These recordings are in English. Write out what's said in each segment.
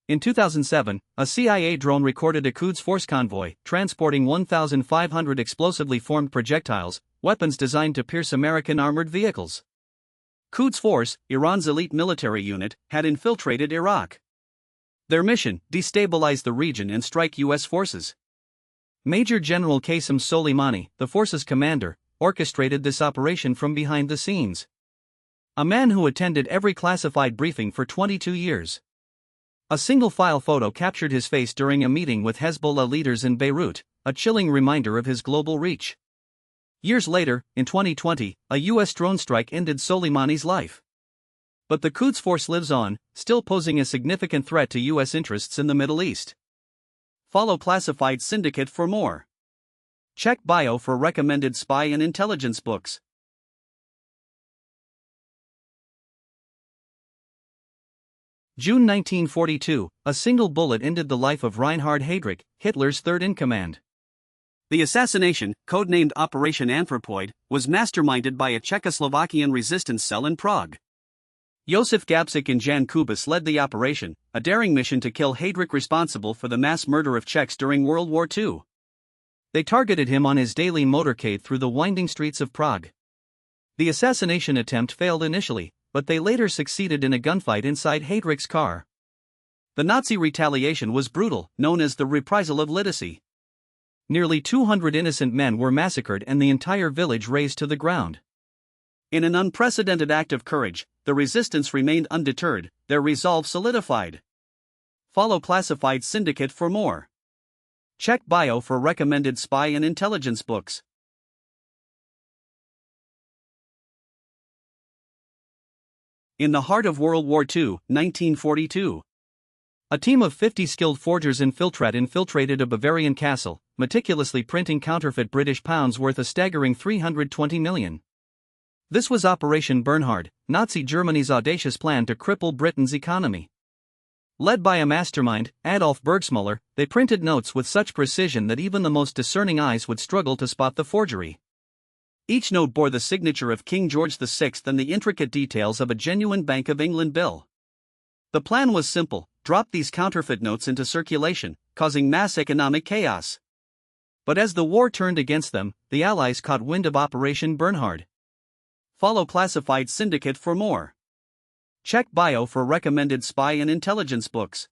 In 2007, a CIA drone recorded a Quds force convoy transporting 1,500 explosively formed projectiles, weapons designed to pierce American armored vehicles. Quds Force, Iran's elite military unit, had infiltrated Iraq. Their mission: destabilize the region and strike U.S. forces. Major General Qasem Soleimani, the force's commander, orchestrated this operation from behind the scenes. A man who attended every classified briefing for 22 years. A single file photo captured his face during a meeting with Hezbollah leaders in Beirut, a chilling reminder of his global reach. Years later, in 2020, a U.S. drone strike ended Soleimani's life. But the Quds force lives on, still posing a significant threat to U.S. interests in the Middle East. Follow Classified Syndicate for more. Check bio for recommended spy and intelligence books. June 1942, a single bullet ended the life of Reinhard Heydrich, Hitler's third-in-command. The assassination, codenamed Operation Anthropoid, was masterminded by a Czechoslovakian resistance cell in Prague. Josef Gabčík and Jan Kubis led the operation, a daring mission to kill Heydrich, responsible for the mass murder of Czechs during World War II. They targeted him on his daily motorcade through the winding streets of Prague. The assassination attempt failed initially, but they later succeeded in a gunfight inside Heydrich's car. The Nazi retaliation was brutal, known as the reprisal of Lidice. Nearly 200 innocent men were massacred and the entire village razed to the ground. In an unprecedented act of courage, the resistance remained undeterred, their resolve solidified. Follow Classified Syndicate for more. Check bio for recommended spy and intelligence books. In the heart of World War II, 1942. A team of 50 skilled forgers infiltrated a Bavarian castle, meticulously printing counterfeit British pounds worth a staggering 320 million. This was Operation Bernhard, Nazi Germany's audacious plan to cripple Britain's economy. Led by a mastermind, Adolf Bergsmuller, they printed notes with such precision that even the most discerning eyes would struggle to spot the forgery. Each note bore the signature of King George VI and the intricate details of a genuine Bank of England bill. The plan was simple: drop these counterfeit notes into circulation, causing mass economic chaos. But as the war turned against them, the Allies caught wind of Operation Bernhard. Follow Classified Syndicate for more. Check bio for recommended spy and intelligence books.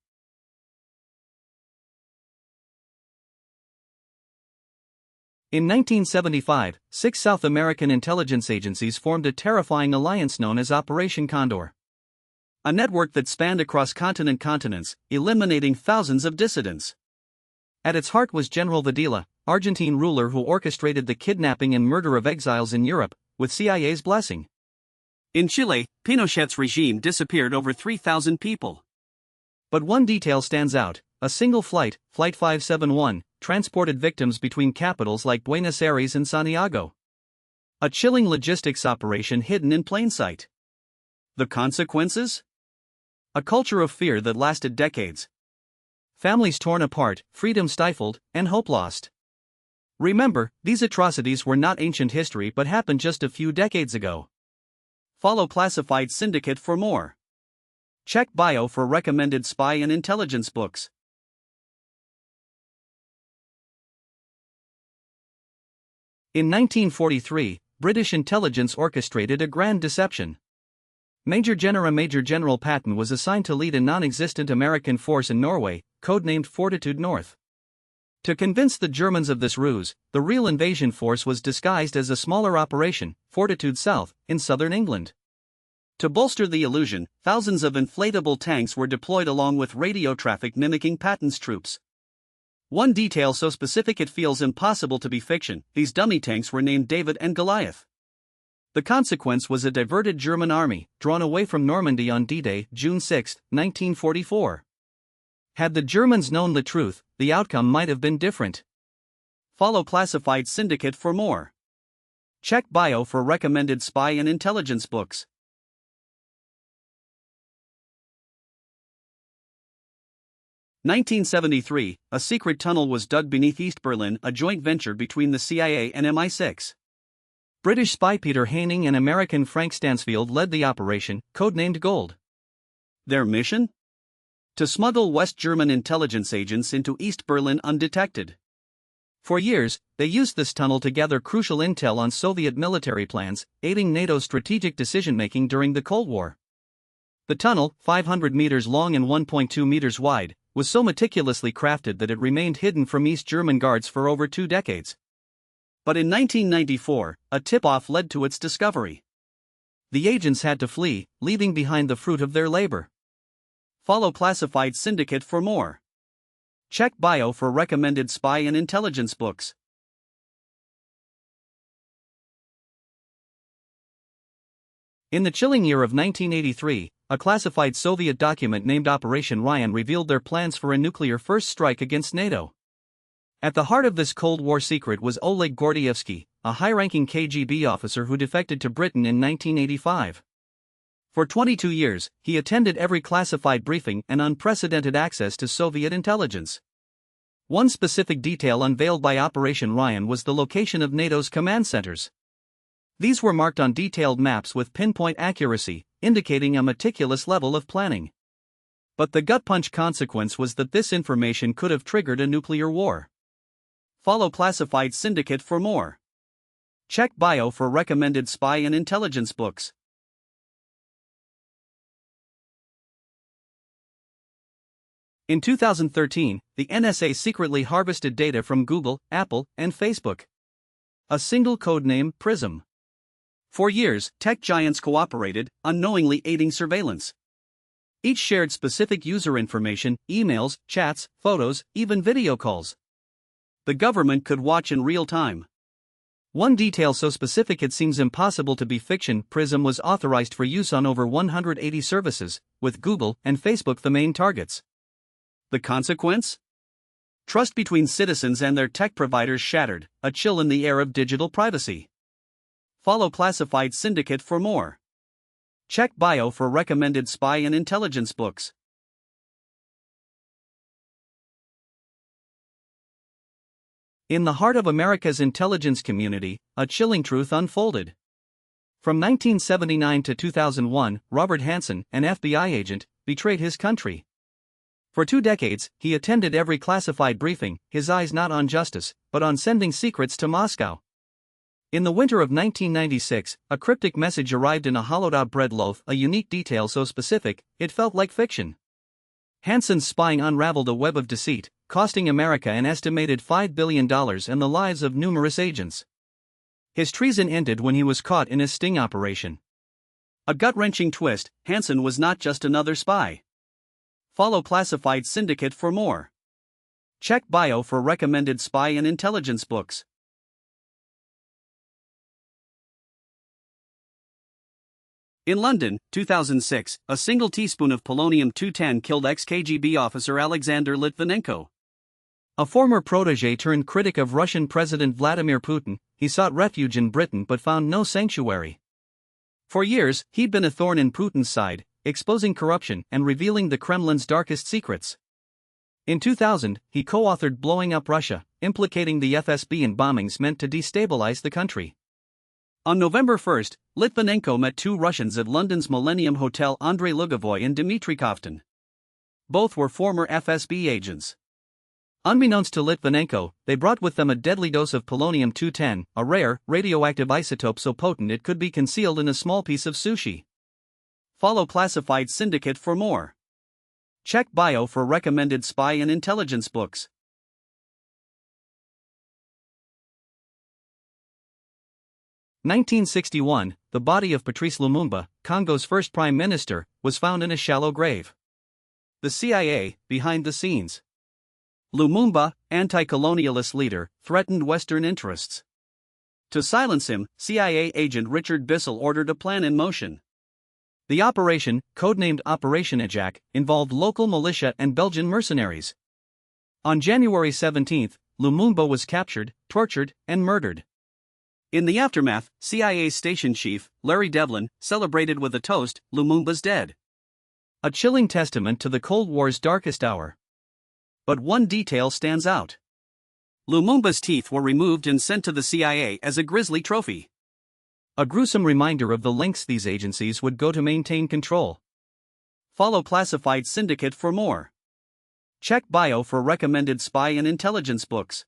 In 1975, 6 South American intelligence agencies formed a terrifying alliance known as Operation Condor. A network that spanned across continents, eliminating thousands of dissidents. At its heart was General Videla, Argentine ruler who orchestrated the kidnapping and murder of exiles in Europe, with CIA's blessing. In Chile, Pinochet's regime disappeared over 3,000 people. But one detail stands out: a single flight, Flight 571, transported victims between capitals like Buenos Aires and Santiago. A chilling logistics operation hidden in plain sight. The consequences? A culture of fear that lasted decades. Families torn apart, freedom stifled, and hope lost. Remember, these atrocities were not ancient history but happened just a few decades ago. Follow Classified Syndicate for more. Check bio for recommended spy and intelligence books. In 1943, British intelligence orchestrated a grand deception. Major General Patton was assigned to lead a non-existent American force in Norway, codenamed Fortitude North. To convince the Germans of this ruse, the real invasion force was disguised as a smaller operation, Fortitude South, in southern England. To bolster the illusion, thousands of inflatable tanks were deployed along with radio traffic mimicking Patton's troops. One detail so specific it feels impossible to be fiction: these dummy tanks were named David and Goliath. The consequence was a diverted German army, drawn away from Normandy on D-Day, June 6, 1944. Had the Germans known the truth, the outcome might have been different. Follow Classified Syndicate for more. Check bio for recommended spy and intelligence books. In 1973, a secret tunnel was dug beneath East Berlin, a joint venture between the CIA and MI6. British spy Peter Haining and American Frank Stansfield led the operation, codenamed Gold. Their mission? to smuggle West German intelligence agents into East Berlin undetected. For years, they used this tunnel to gather crucial intel on Soviet military plans, aiding NATO's strategic decision-making during the Cold War. The tunnel, 500 meters long and 1.2 meters wide, was so meticulously crafted that it remained hidden from East German guards for over 2 decades. But in 1994, a tip-off led to its discovery. The agents had to flee, leaving behind the fruit of their labor. Follow Classified Syndicate for more. Check bio for recommended spy and intelligence books. In the chilling year of 1983, a classified Soviet document named Operation Ryan revealed their plans for a nuclear first strike against NATO. At the heart of this Cold War secret was Oleg Gordievsky, a high-ranking KGB officer who defected to Britain in 1985. For 22 years, he attended every classified briefing and unprecedented access to Soviet intelligence. One specific detail unveiled by Operation Ryan was the location of NATO's command centers. These were marked on detailed maps with pinpoint accuracy, indicating a meticulous level of planning. But the gut-punch consequence was that this information could have triggered a nuclear war. Follow Classified Syndicate for more. Check bio for recommended spy and intelligence books. In 2013, the NSA secretly harvested data from Google, Apple, and Facebook. A single codename, PRISM. For years, tech giants cooperated, unknowingly aiding surveillance. Each shared specific user information, emails, chats, photos, even video calls. The government could watch in real time. One detail so specific it seems impossible to be fiction: PRISM was authorized for use on over 180 services, with Google and Facebook the main targets. The consequence? Trust between citizens and their tech providers shattered, a chill in the air of digital privacy. Follow Classified Syndicate for more. Check bio for recommended spy and intelligence books. In the heart of America's intelligence community, a chilling truth unfolded. From 1979 to 2001, Robert Hanssen, an FBI agent, betrayed his country. For 2 decades, he attended every classified briefing, his eyes not on justice, but on sending secrets to Moscow. In the winter of 1996, a cryptic message arrived in a hollowed-out bread loaf, a unique detail so specific, it felt like fiction. Hanssen's spying unraveled a web of deceit, costing America an estimated $5 billion and the lives of numerous agents. His treason ended when he was caught in a sting operation. A gut-wrenching twist: Hanssen was not just another spy. Follow Classified Syndicate for more. Check bio for recommended spy and intelligence books. In London, 2006, a single teaspoon of polonium-210 killed ex-KGB officer Alexander Litvinenko. A former protege turned critic of Russian President Vladimir Putin, he sought refuge in Britain but found no sanctuary. For years, he'd been a thorn in Putin's side, exposing corruption and revealing the Kremlin's darkest secrets. In 2000, he co-authored Blowing Up Russia, implicating the FSB in bombings meant to destabilize the country. On November 1, Litvinenko met 2 Russians at London's Millennium Hotel, Andrei Lugovoy and Dmitry Kovtun. Both were former FSB agents. Unbeknownst to Litvinenko, they brought with them a deadly dose of polonium-210, a rare, radioactive isotope so potent it could be concealed in a small piece of sushi. Follow Classified Syndicate for more. Check bio for recommended spy and intelligence books. In 1961, the body of Patrice Lumumba, Congo's first prime minister, was found in a shallow grave. The CIA, behind the scenes. Lumumba, anti-colonialist leader, threatened Western interests. To silence him, CIA agent Richard Bissell ordered a plan in motion. The operation, codenamed Operation Ajax, involved local militia and Belgian mercenaries. On January 17, Lumumba was captured, tortured, and murdered. In the aftermath, CIA's station chief, Larry Devlin, celebrated with a toast, "Lumumba's dead." A chilling testament to the Cold War's darkest hour. But one detail stands out. Lumumba's teeth were removed and sent to the CIA as a grisly trophy. A gruesome reminder of the lengths these agencies would go to maintain control. Follow Classified Syndicate for more. Check bio for recommended spy and intelligence books.